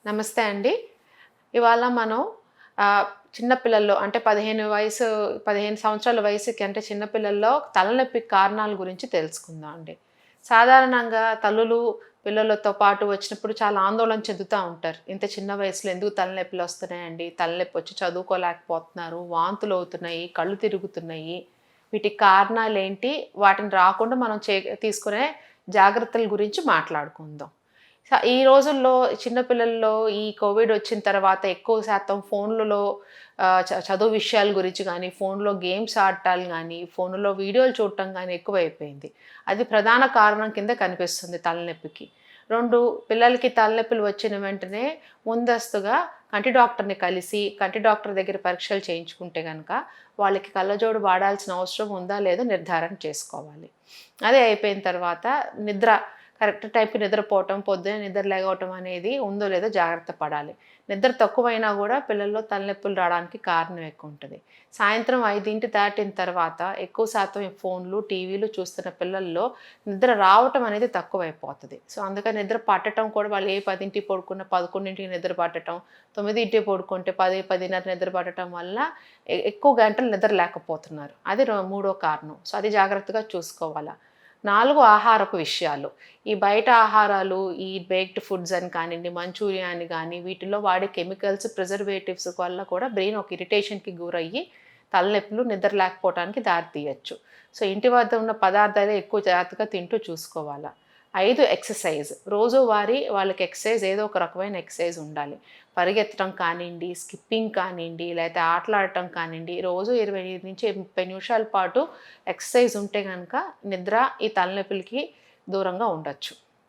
నమస్తే అండి. ఇవాళ మనం చిన్న పిల్లల్లో అంటే 15 సంవత్సరాల వయసుకి అంటే చిన్న పిల్లల్లో తలనొప్పికి కారణాల గురించి తెలుసుకుందాం అండి. సాధారణంగా తల్లులు పిల్లలతో పాటు వచ్చినప్పుడు చాలా ఆందోళన చెందుతా ఉంటారు. ఇంత చిన్న వయసులో ఎందుకు తలనొప్పులొస్తున్నాయండి? తలనొప్పొచ్చి చదువుకోలేకపోతున్నారు, వాంతులవుతున్నాయి, కళ్ళు తిరుగుతున్నాయి. వీటికి కారణాలేంటి? వాటిని రాకుండా మనం తీసుకునే జాగ్రత్తల గురించి మాట్లాడుకుందాం. ఈ రోజుల్లో చిన్న పిల్లల్లో ఈ కోవిడ్ వచ్చిన తర్వాత ఎక్కువ శాతం ఫోన్లలో చదువు విషయాల గురించి గానీ, ఫోన్‌లో గేమ్స్ ఆడటాలు గానీ, ఫోనులో వీడియోలు చూడటం గానీ ఎక్కువైపోయింది. అది ప్రధాన కారణం కింద కనిపిస్తుంది తలనొప్పికి. 2 పిల్లలకి తలనొప్పులు వచ్చిన వెంటనే ముందస్తుగా కంటి డాక్టర్‌ని కలిసి, కంటి డాక్టర్ దగ్గర పరీక్షలు చేయించుకుంటే గనక, వాళ్ళకి కళ్ళజోడు వాడాల్సిన అవసరం ఉందా? లేదా? నిర్ధారణ చేసుకోవాలి. అదే అయిపోయిన తర్వాత నిద్ర కరెక్ట్ టైంకి నిద్రపోవటం, పొద్దున్నే నిద్ర లెగవటం అనేది ఉందో లేదో జాగ్రత్త పడాలి. నిద్ర తక్కువైనా గూడా పిల్లల్లో తలనొప్పులు రావడానికి కారణం ఎక్కువుంటది. సాయంత్రం 5 దాటిన తర్వాత ఎక్కువ శాతం ఈ ఫోన్లు, టీవీలు చూస్తున్న పిల్లల్లో నిద్ర రావటం అనేది తక్కువైపోతది. సో, అందుకని నిద్ర పట్టటం కూడా వాళ్ళు 10కి పడుకున్న 11కి నిద్ర పట్టటం, 9కి పడుకుంటే 10, 10:30 నిద్ర పట్టటం వల్ల ఎక్కువ గంటలు నిద్ర లేకపోతున్నారు. అది మూడో కారణం. సో, అది జాగ్రత్తగా చూసుకోవాలా. 4 ఆహారపు విషయాలు. ఈ బయట ఆహారాలు, ఈ బేక్డ్ ఫుడ్స్ అని కానియండి, మంచూరియా అని గానీ, వీటిల్లో వాడే కెమికల్స్, ప్రిజర్వేటివ్స్ వల్ల కూడా బ్రెయిన్ ఒక ఇరిటేషన్‌కి గురయ్యి, తలనొప్పులు, నిద్ర లేకపోవటానికి దారి తీయొచ్చు. సో, ఇంటి వద్ద ఉన్న పదార్థాలే ఎక్కువ జాగ్రత్తగా తింటూ చూసుకోవాలా. 5 ఎక్సర్సైజ్. రోజువారీ వాళ్ళకి ఎక్సర్సైజ్ ఏదో ఒక రకమైన ఎక్సర్సైజ్ ఉండాలి. పరిగెత్తడం కానియండి, స్కిప్పింగ్ కానియండి, లేతే ఆటలాడటం కానియండి, రోజు 25-30 నిమిషాల పాటు ఎక్సర్సైజ్ ఉంటే గనక నిద్ర, ఈ తలనొప్పులకి దూరంగా ఉండొచ్చు.